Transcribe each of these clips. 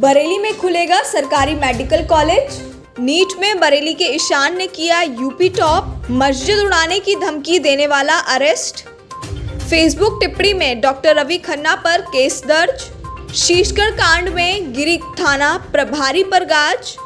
बरेली में खुलेगा सरकारी मेडिकल कॉलेज। नीट में बरेली के ईशान ने किया यूपी टॉप। मस्जिद उड़ाने की धमकी देने वाला अरेस्ट। फेसबुक टिप्पणी में डॉक्टर रवि खन्ना पर केस दर्ज। शीशगढ़ कांड में गिरी थाना प्रभारी पर गाज।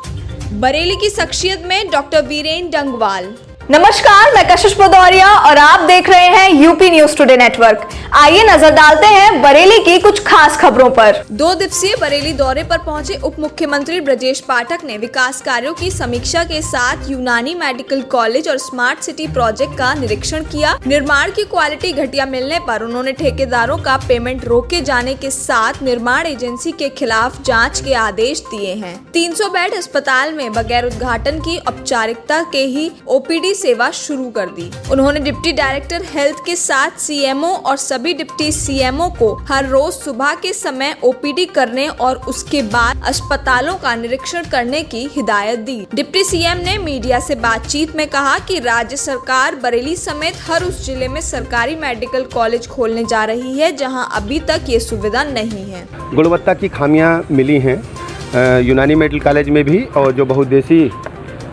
बरेली की शख्सियत में डॉक्टर वीरेन डंगवाल। नमस्कार, मैं कशिश भदौरिया और आप देख रहे हैं यूपी न्यूज टुडे नेटवर्क। आइए नजर डालते हैं बरेली की कुछ खास खबरों पर। 2 दिवसीय बरेली दौरे पर पहुंचे उप मुख्यमंत्री ब्रजेश पाठक ने विकास कार्यों की समीक्षा के साथ यूनानी मेडिकल कॉलेज और स्मार्ट सिटी प्रोजेक्ट का निरीक्षण किया। निर्माण की क्वालिटी घटिया मिलने पर उन्होंने ठेकेदारों का पेमेंट रोके जाने के साथ निर्माण एजेंसी के खिलाफ जाँच के आदेश दिए हैं। 300 बेड अस्पताल में बगैर उद्घाटन की औपचारिकता के ही ओपीडी सेवा शुरू कर दी। उन्होंने डिप्टी डायरेक्टर हेल्थ के साथ सीएमओ और सभी डिप्टी सीएमओ को हर रोज सुबह के समय ओपीडी करने और उसके बाद अस्पतालों का निरीक्षण करने की हिदायत दी। डिप्टी सीएम ने मीडिया से बातचीत में कहा कि राज्य सरकार बरेली समेत हर उस जिले में सरकारी मेडिकल कॉलेज खोलने जा रही है जहां अभी तक ये सुविधा नहीं है। गुणवत्ता की खामियां मिली हैं यूनानी मेडिकल कॉलेज में भी, और जो बहुउद्देशीय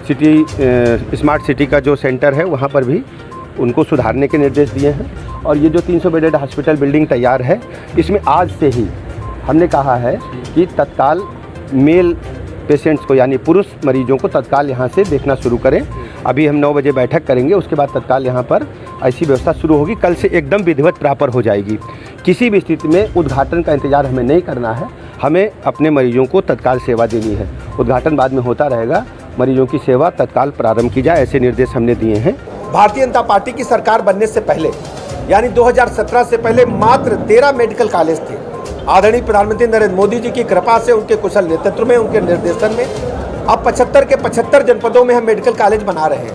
सिटी स्मार्ट सिटी का जो सेंटर है वहाँ पर भी उनको सुधारने के निर्देश दिए हैं। और ये जो 300 बेडेड हॉस्पिटल बिल्डिंग तैयार है, इसमें आज से ही हमने कहा है कि तत्काल मेल पेशेंट्स को यानी पुरुष मरीजों को तत्काल यहाँ से देखना शुरू करें। अभी हम 9 बजे बैठक करेंगे, उसके बाद तत्काल यहाँ पर ऐसी व्यवस्था शुरू होगी। कल से एकदम विधिवत प्रॉपर हो जाएगी। किसी भी स्थिति में उद्घाटन का इंतज़ार हमें नहीं करना है, हमें अपने मरीजों को तत्काल सेवा देनी है। उद्घाटन बाद में होता रहेगा, मरीजों की सेवा तत्काल प्रारंभ की जाए, ऐसे निर्देश हमने दिए हैं। भारतीय जनता पार्टी की सरकार बनने से पहले यानी 2017 से पहले मात्र 13 मेडिकल कॉलेज थे। आदरणीय प्रधानमंत्री नरेंद्र मोदी जी की कृपा से, उनके कुशल नेतृत्व में, उनके निर्देशन में अब 75 के 75 जनपदों में हम मेडिकल कॉलेज बना रहे हैं।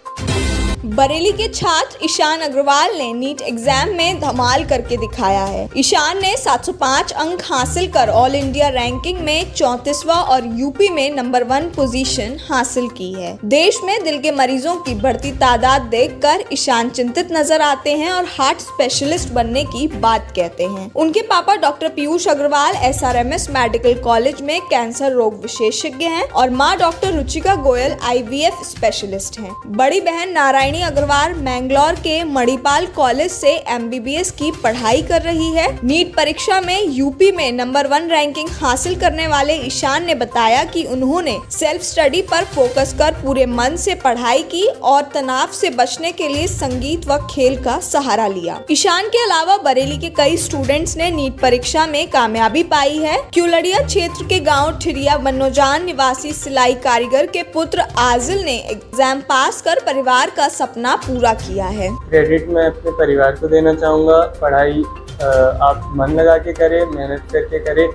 बरेली के छात्र ईशान अग्रवाल ने नीट एग्जाम में धमाल करके दिखाया है। ईशान ने 705 अंक हासिल कर ऑल इंडिया रैंकिंग में 34वां और यूपी में नंबर 1 पोजीशन हासिल की है। देश में दिल के मरीजों की बढ़ती तादाद देखकर ईशान चिंतित नजर आते हैं और हार्ट स्पेशलिस्ट बनने की बात कहते हैं। उनके पापा doctor Piyush Agrawal SRMS medical college में कैंसर रोग विशेषज्ञ हैं और माँ doctor Ruchika Goyal IVF specialist हैं। बड़ी बहन नारायणी अग्रवाल मैंगलोर के मणिपाल कॉलेज से MBBS की पढ़ाई कर रही है। नीट परीक्षा में यूपी में नंबर 1 रैंकिंग हासिल करने वाले ईशान ने बताया कि उन्होंने सेल्फ स्टडी पर फोकस कर पूरे मन से पढ़ाई की और तनाव से बचने के लिए संगीत व खेल का सहारा लिया। ईशान के अलावा बरेली के कई स्टूडेंट्स ने नीट परीक्षा में कामयाबी पाई है। क्यूलड़िया क्षेत्र के गाँव ठिरिया बन्नोजान निवासी सिलाई कारीगर के पुत्र आजिल ने एग्जाम पास कर परिवार का सपना पूरा किया है। क्रेडिट मैं अपने परिवार को देना चाहूँगा। पढ़ाई आप मन लगा के करें, मेहनत करके करें,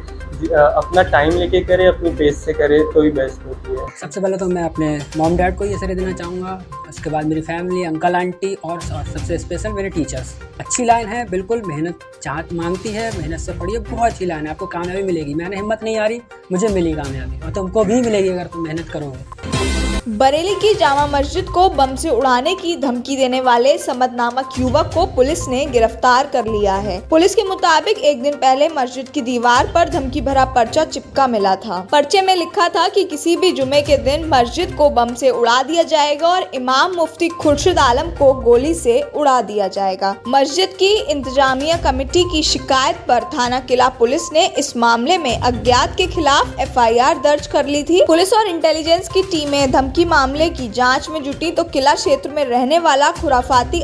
अपना टाइम लेके करें, अपनी पेस से करें तो ही बेस्ट होती है। सबसे पहले तो मैं अपने मॉम डैड को ये सलाह देना चाहूँगा। उसके बाद मेरी फैमिली, अंकल आंटी और सबसे स्पेशल मेरे टीचर्स। अच्छी लाइन है, बिल्कुल मेहनत चाहत मांगती है, मेहनत से पढ़िए, बहुत अच्छी लाइन है, आपको कामयाबी मिलेगी। मैंने हिम्मत नहीं आ रही, मुझे मिली कामयाबी और तुमको भी मिलेगी अगर तुम मेहनत करोगे। बरेली की जामा मस्जिद को बम से उड़ाने की धमकी देने वाले समद नामक युवक को पुलिस ने गिरफ्तार कर लिया है। पुलिस के मुताबिक एक दिन पहले मस्जिद की दीवार पर धमकी भरा पर्चा चिपका मिला था। पर्चे में लिखा था कि किसी भी जुमे के दिन मस्जिद को बम से उड़ा दिया जाएगा और इमाम मुफ्ती खुर्शीद आलम को गोली से उड़ा दिया जाएगा। मस्जिद की इंतजामिया कमेटी की शिकायत पर थाना किला पुलिस ने इस मामले में अज्ञात के खिलाफ FIR दर्ज कर ली थी। पुलिस और इंटेलिजेंस की टीमें धमकी मामले की जांच में जुटी तो किला क्षेत्र में रहने वाला खुराफाती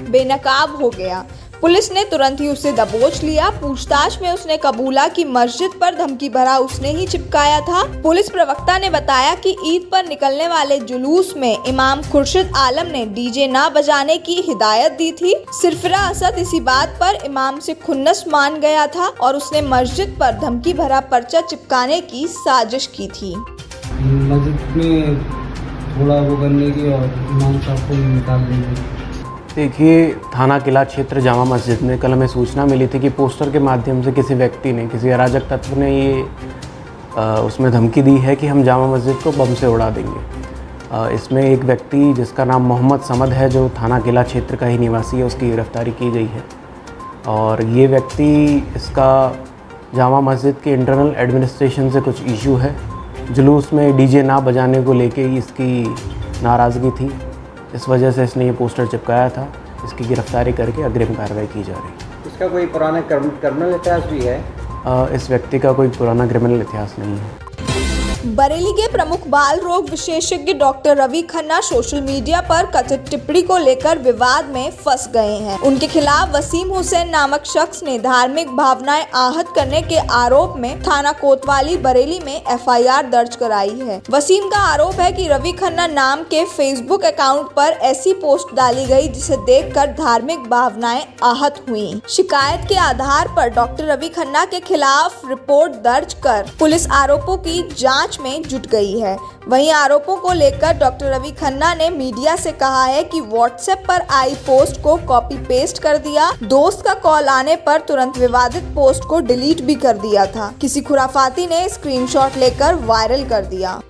बेनकाब हो गया। पुलिस ने तुरंत ही उसे दबोच लिया। पूछताछ में उसने कबूला कि मस्जिद पर धमकी भरा उसने ही चिपकाया था। पुलिस प्रवक्ता ने बताया कि ईद पर निकलने वाले जुलूस में इमाम खुर्शीद आलम ने DJ ना बजाने की हिदायत दी थी। सिरफिरा असद इसी बात पर इमाम से खुन्नस मान गया था और उसने मस्जिद पर धमकी भरा पर्चा चिपकाने की साजिश की थी। मस्जिद में थोड़ा वो करने की और इमाम साहब को निकाल देंगे। देखिए, थाना किला क्षेत्र जामा मस्जिद में कल हमें सूचना मिली थी कि पोस्टर के माध्यम से किसी व्यक्ति ने, किसी अराजक तत्व ने ये उसमें धमकी दी है कि हम जामा मस्जिद को बम से उड़ा देंगे। इसमें एक व्यक्ति जिसका नाम मोहम्मद समद है, जो थाना किला क्षेत्र का ही निवासी है, उसकी गिरफ्तारी की गई है। और ये व्यक्ति इसका जामा मस्जिद के इंटरनल एडमिनिस्ट्रेशन से कुछ इशू है। जुलूस में डीजे ना बजाने को लेके ही इसकी नाराज़गी थी, इस वजह से इसने ये पोस्टर चिपकाया था। इसकी गिरफ्तारी करके अग्रिम कार्रवाई की जा रही है। इसका कोई पुराना क्रिमिनल इतिहास भी है? इस व्यक्ति का कोई पुराना क्रिमिनल इतिहास नहीं है। बरेली के प्रमुख बाल रोग विशेषज्ञ doctor Ravi Khanna social media पर कथित टिप्पणी को लेकर विवाद में फंस गए हैं। उनके खिलाफ वसीम हुसैन नामक शख्स ने धार्मिक भावनाएं आहत करने के आरोप में थाना कोतवाली बरेली में एफआईआर दर्ज कराई है। वसीम का आरोप है कि रवि खन्ना नाम के फेसबुक अकाउंट पर ऐसी पोस्ट डाली गई जिसे देखकर धार्मिक भावनाएं आहत हुई। शिकायत के आधार पर डॉक्टर रवि खन्ना के खिलाफ रिपोर्ट दर्ज कर पुलिस आरोपों की जांच में जुट गई है। वहीं आरोपों को लेकर डॉक्टर रवि खन्ना ने मीडिया से कहा है कि व्हाट्सएप पर आई पोस्ट को कॉपी पेस्ट कर दिया। दोस्त का कॉल आने पर तुरंत विवादित पोस्ट को डिलीट भी कर दिया था। किसी खुराफाती ने स्क्रीनशॉट लेकर वायरल कर दिया।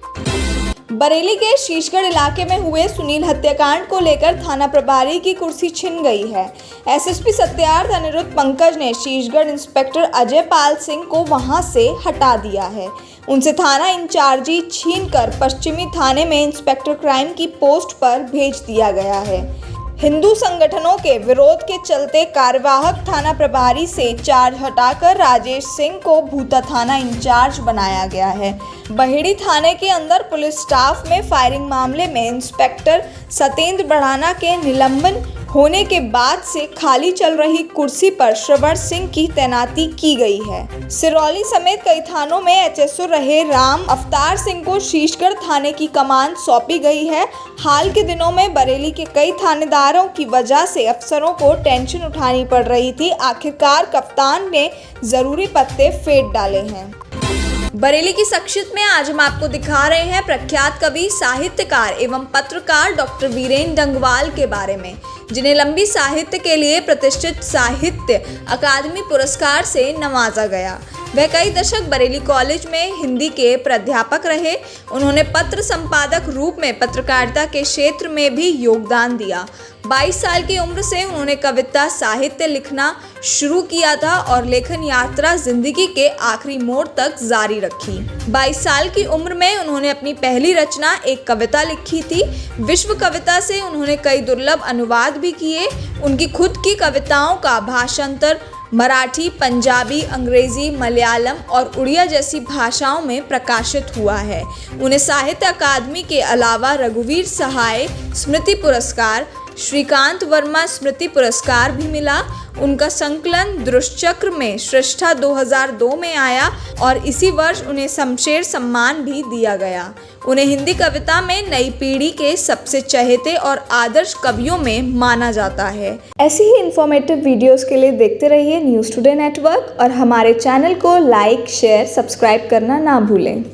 बरेली के शीशगढ़ इलाके में हुए सुनील हत्याकांड को लेकर थाना प्रभारी की कुर्सी छिन गई है। एसएसपी सत्यार्थ अनिरुद्ध पंकज ने शीशगढ़ इंस्पेक्टर अजय पाल सिंह को वहां से हटा दिया है। उनसे थाना इंचार्जी छीनकर पश्चिमी थाने में इंस्पेक्टर क्राइम की पोस्ट पर भेज दिया गया है। हिंदू संगठनों के विरोध के चलते कार्यवाहक थाना प्रभारी से चार्ज हटाकर राजेश सिंह को भूता थाना इंचार्ज बनाया गया है। बहेड़ी थाने के अंदर पुलिस स्टाफ में फायरिंग मामले में इंस्पेक्टर सतेंद्र बढ़ाना के निलंबन होने के बाद से खाली चल रही कुर्सी पर श्रवण सिंह की तैनाती की गई है। सिरौली समेत कई थानों में एचएसओ रहे राम अवतार सिंह को शीशगढ़ थाने की कमान सौंपी गई है। हाल के दिनों में बरेली के कई थानेदारों की वजह से अफसरों को टेंशन उठानी पड़ रही थी। आखिरकार कप्तान ने जरूरी पत्ते फेंक डाले हैं। बरेली की शख्सियत में आज हम आपको दिखा रहे हैं प्रख्यात कवि, साहित्यकार एवं पत्रकार डॉक्टर वीरेंद्र डंगवाल के बारे में, जिन्हें लंबी साहित्य के लिए प्रतिष्ठित साहित्य अकादमी पुरस्कार से नवाजा गया। वह कई दशक बरेली कॉलेज में हिंदी के प्राध्यापक रहे। उन्होंने पत्र संपादक रूप में पत्रकारिता के क्षेत्र में भी योगदान दिया। 22 साल की उम्र से उन्होंने कविता साहित्य लिखना शुरू किया था और लेखन यात्रा जिंदगी के आखिरी मोड़ तक जारी रखी। 22 साल की उम्र में उन्होंने अपनी पहली रचना एक कविता लिखी थी। विश्व कविता से उन्होंने कई दुर्लभ अनुवाद भी किए। उनकी खुद की कविताओं का भाषांतर मराठी, पंजाबी, अंग्रेजी, मलयालम और उड़िया जैसी भाषाओं में प्रकाशित हुआ है। उन्हें साहित्य अकादमी के अलावा रघुवीर सहाय स्मृति पुरस्कार, श्रीकांत वर्मा स्मृति पुरस्कार भी मिला। उनका संकलन दुष्चक्र में श्रेष्ठा 2002 में आया और इसी वर्ष उन्हें शमशेर सम्मान भी दिया गया। उन्हें हिंदी कविता में नई पीढ़ी के सबसे चहेते और आदर्श कवियों में माना जाता है। ऐसी ही इंफॉर्मेटिव वीडियोस के लिए देखते रहिए न्यूज़ टुडे नेटवर्क और हमारे चैनल को लाइक, शेयर, सब्सक्राइब करना ना भूलें।